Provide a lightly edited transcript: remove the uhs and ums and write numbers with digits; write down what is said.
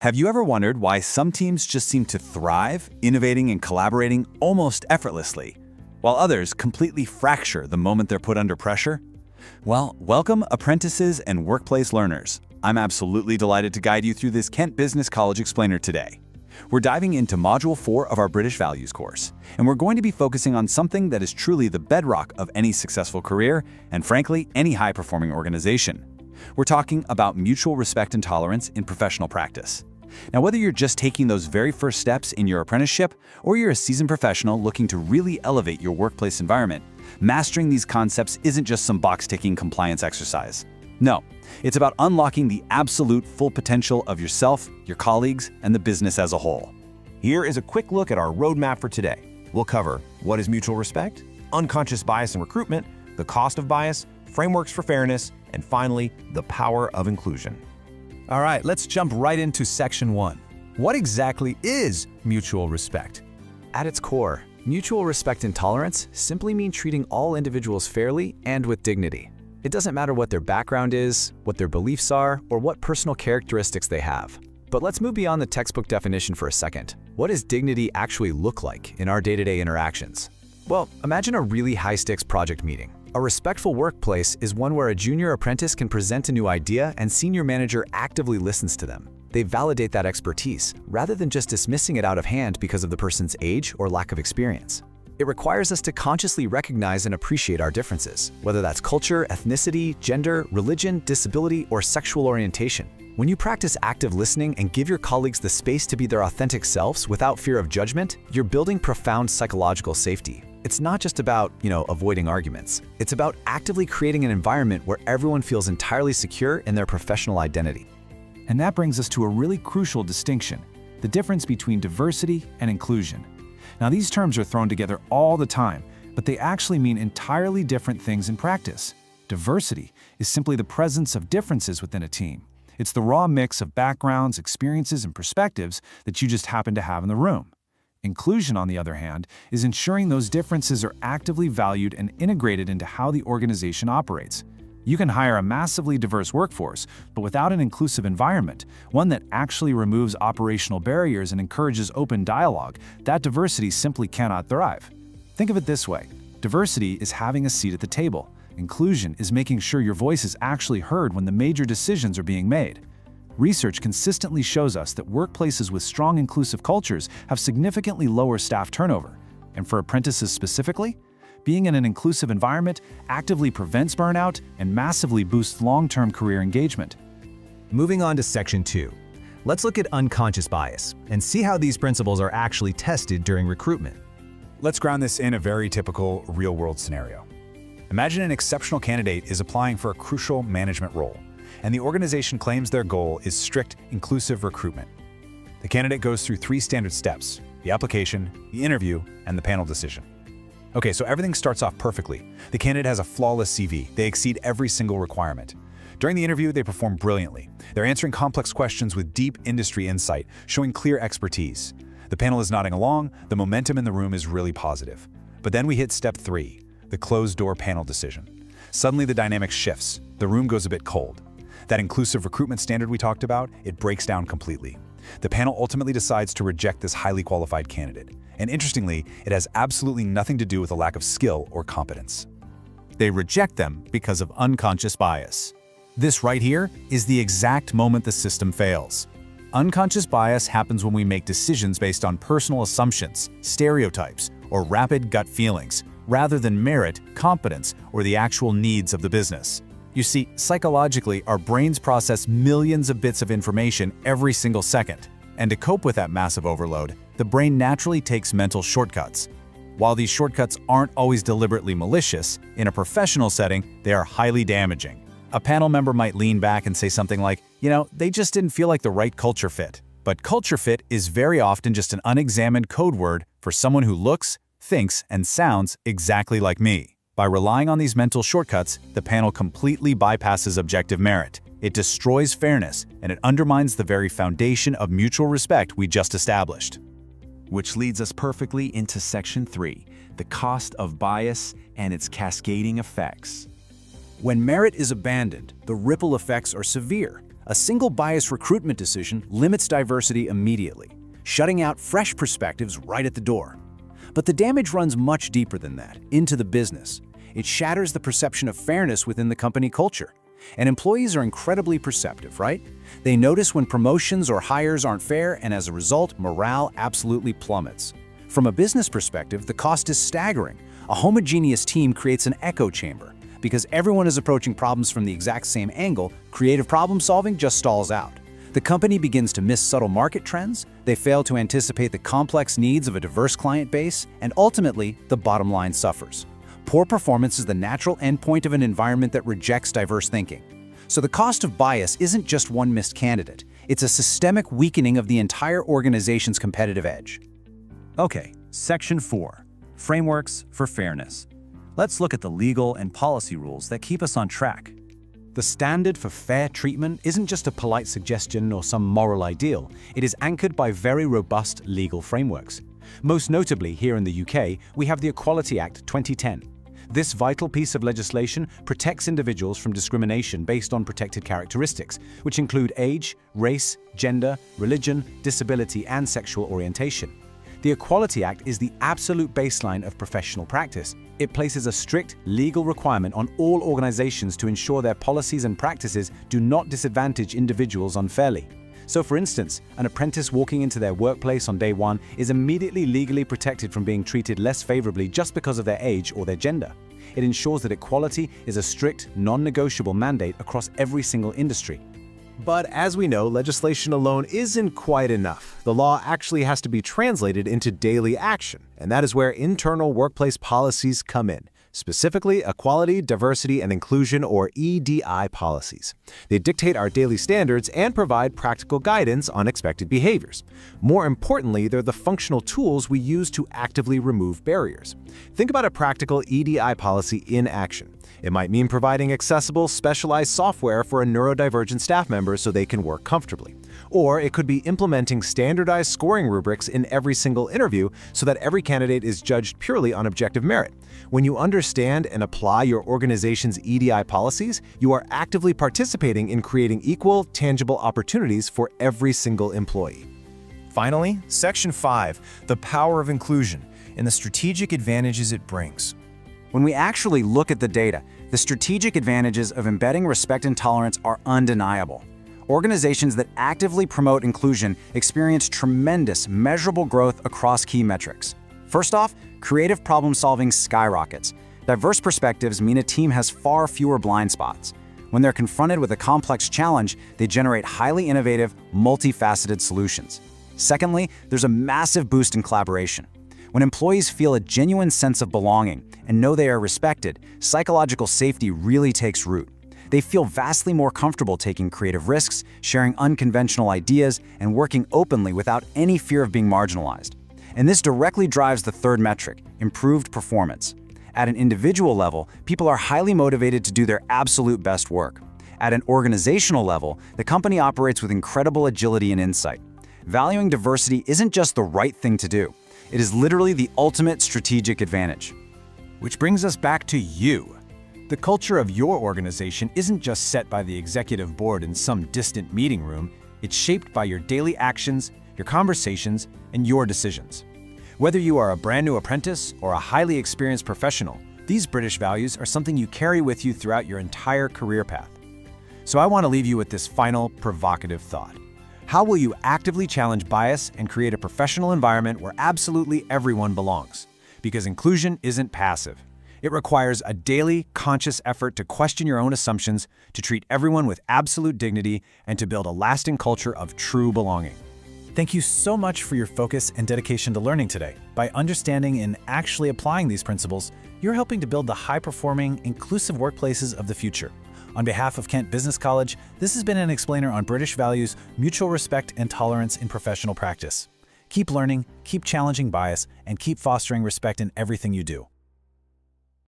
Have you ever wondered why some teams just seem to thrive, innovating and collaborating almost effortlessly, while others completely fracture the moment they're put under pressure? Well, welcome apprentices and workplace learners. I'm absolutely delighted to guide you through this Kent Business College Explainer today. We're diving into Module 4 of our British Values course, and we're going to be focusing on something that is truly the bedrock of any successful career and, frankly, any high-performing organization. We're talking about mutual respect and tolerance in professional practice. Now, whether you're just taking those very first steps in your apprenticeship or you're a seasoned professional looking to really elevate your workplace environment, mastering these concepts isn't just some box-ticking compliance exercise. No, it's about unlocking the absolute full potential of yourself, your colleagues, and the business as a whole. Here is a quick look at our roadmap for today. We'll cover what is mutual respect, unconscious bias in recruitment, the cost of bias, frameworks for fairness, and finally, the power of inclusion. All right, let's jump right into Section 1. What exactly is mutual respect? At its core, mutual respect and tolerance simply mean treating all individuals fairly and with dignity. It doesn't matter what their background is, what their beliefs are, or what personal characteristics they have. But let's move beyond the textbook definition for a second. What does dignity actually look like in our day-to-day interactions? Well, imagine a really high-stakes project meeting. A respectful workplace is one where a junior apprentice can present a new idea and senior manager actively listens to them. They validate that expertise, rather than just dismissing it out of hand because of the person's age or lack of experience. It requires us to consciously recognize and appreciate our differences, whether that's culture, ethnicity, gender, religion, disability, or sexual orientation. When you practice active listening and give your colleagues the space to be their authentic selves without fear of judgment, you're building profound psychological safety. It's not just about, avoiding arguments. It's about actively creating an environment where everyone feels entirely secure in their professional identity. And that brings us to a really crucial distinction, the difference between diversity and inclusion. Now, these terms are thrown together all the time, but they actually mean entirely different things in practice. Diversity is simply the presence of differences within a team. It's the raw mix of backgrounds, experiences, and perspectives that you just happen to have in the room. Inclusion, on the other hand, is ensuring those differences are actively valued and integrated into how the organization operates. You can hire a massively diverse workforce, but without an inclusive environment, one that actually removes operational barriers and encourages open dialogue, that diversity simply cannot thrive. Think of it this way. Diversity is having a seat at the table. Inclusion is making sure your voice is actually heard when the major decisions are being made. Research consistently shows us that workplaces with strong inclusive cultures have significantly lower staff turnover. And for apprentices specifically, being in an inclusive environment actively prevents burnout and massively boosts long-term career engagement. Moving on to Section 2. Let's look at unconscious bias and see how these principles are actually tested during recruitment. Let's ground this in a very typical real-world scenario. Imagine an exceptional candidate is applying for a crucial management role, and the organization claims their goal is strict, inclusive recruitment. The candidate goes through 3 standard steps: the application, the interview, and the panel decision. Okay, so everything starts off perfectly. The candidate has a flawless CV. They exceed every single requirement. During the interview, they perform brilliantly. They're answering complex questions with deep industry insight, showing clear expertise. The panel is nodding along. The momentum in the room is really positive. But then we hit step 3, the closed-door panel decision. Suddenly, the dynamic shifts. The room goes a bit cold. That inclusive recruitment standard we talked about, it breaks down completely. The panel ultimately decides to reject this highly qualified candidate. And interestingly, it has absolutely nothing to do with a lack of skill or competence. They reject them because of unconscious bias. This right here is the exact moment the system fails. Unconscious bias happens when we make decisions based on personal assumptions, stereotypes, or rapid gut feelings, rather than merit, competence, or the actual needs of the business. You see, psychologically, our brains process millions of bits of information every single second. And to cope with that massive overload, the brain naturally takes mental shortcuts. While these shortcuts aren't always deliberately malicious, in a professional setting, they are highly damaging. A panel member might lean back and say something like, they just didn't feel like the right culture fit. But culture fit is very often just an unexamined code word for someone who looks, thinks, and sounds exactly like me. By relying on these mental shortcuts, the panel completely bypasses objective merit. It destroys fairness, and it undermines the very foundation of mutual respect we just established. Which leads us perfectly into Section 3, the cost of bias and its cascading effects. When merit is abandoned, the ripple effects are severe. A single bias recruitment decision limits diversity immediately, shutting out fresh perspectives right at the door. But the damage runs much deeper than that, into the business. It shatters the perception of fairness within the company culture. And employees are incredibly perceptive, right? They notice when promotions or hires aren't fair, and as a result, morale absolutely plummets. From a business perspective, the cost is staggering. A homogeneous team creates an echo chamber. Because everyone is approaching problems from the exact same angle, creative problem solving just stalls out. The company begins to miss subtle market trends, they fail to anticipate the complex needs of a diverse client base, and ultimately, the bottom line suffers. Poor performance is the natural endpoint of an environment that rejects diverse thinking. So the cost of bias isn't just one missed candidate, it's a systemic weakening of the entire organization's competitive edge. Okay, Section 4, Frameworks for Fairness. Let's look at the legal and policy rules that keep us on track. The standard for fair treatment isn't just a polite suggestion or some moral ideal, it is anchored by very robust legal frameworks. Most notably, here in the UK, we have the Equality Act 2010. This vital piece of legislation protects individuals from discrimination based on protected characteristics, which include age, race, gender, religion, disability, and sexual orientation. The Equality Act is the absolute baseline of professional practice. It places a strict legal requirement on all organizations to ensure their policies and practices do not disadvantage individuals unfairly. So for instance, an apprentice walking into their workplace on day one is immediately legally protected from being treated less favorably just because of their age or their gender. It ensures that equality is a strict, non-negotiable mandate across every single industry. But as we know, legislation alone isn't quite enough. The law actually has to be translated into daily action, and that is where internal workplace policies come in. Specifically, equality, diversity, and inclusion, or EDI policies. They dictate our daily standards and provide practical guidance on expected behaviors. More importantly, they're the functional tools we use to actively remove barriers. Think about a practical EDI policy in action. It might mean providing accessible, specialized software for a neurodivergent staff member so they can work comfortably. Or it could be implementing standardized scoring rubrics in every single interview so that every candidate is judged purely on objective merit. When you understand and apply your organization's EDI policies, you are actively participating in creating equal, tangible opportunities for every single employee. Finally, Section 5, the power of inclusion and the strategic advantages it brings. When we actually look at the data, the strategic advantages of embedding respect and tolerance are undeniable. Organizations that actively promote inclusion experience tremendous, measurable growth across key metrics. First off, creative problem-solving skyrockets. Diverse perspectives mean a team has far fewer blind spots. When they're confronted with a complex challenge, they generate highly innovative, multifaceted solutions. Secondly, there's a massive boost in collaboration. When employees feel a genuine sense of belonging and know they are respected, psychological safety really takes root. They feel vastly more comfortable taking creative risks, sharing unconventional ideas, and working openly without any fear of being marginalized. And this directly drives the third metric, improved performance. At an individual level, people are highly motivated to do their absolute best work. At an organizational level, the company operates with incredible agility and insight. Valuing diversity isn't just the right thing to do. It is literally the ultimate strategic advantage. Which brings us back to you. The culture of your organization isn't just set by the executive board in some distant meeting room, it's shaped by your daily actions, your conversations, and your decisions. Whether you are a brand new apprentice or a highly experienced professional, these British values are something you carry with you throughout your entire career path. So I want to leave you with this final provocative thought. How will you actively challenge bias and create a professional environment where absolutely everyone belongs? Because inclusion isn't passive. It requires a daily, conscious effort to question your own assumptions, to treat everyone with absolute dignity, and to build a lasting culture of true belonging. Thank you so much for your focus and dedication to learning today. By understanding and actually applying these principles, you're helping to build the high-performing, inclusive workplaces of the future. On behalf of Kent Business College, this has been an explainer on British values, mutual respect, and tolerance in professional practice. Keep learning, keep challenging bias, and keep fostering respect in everything you do.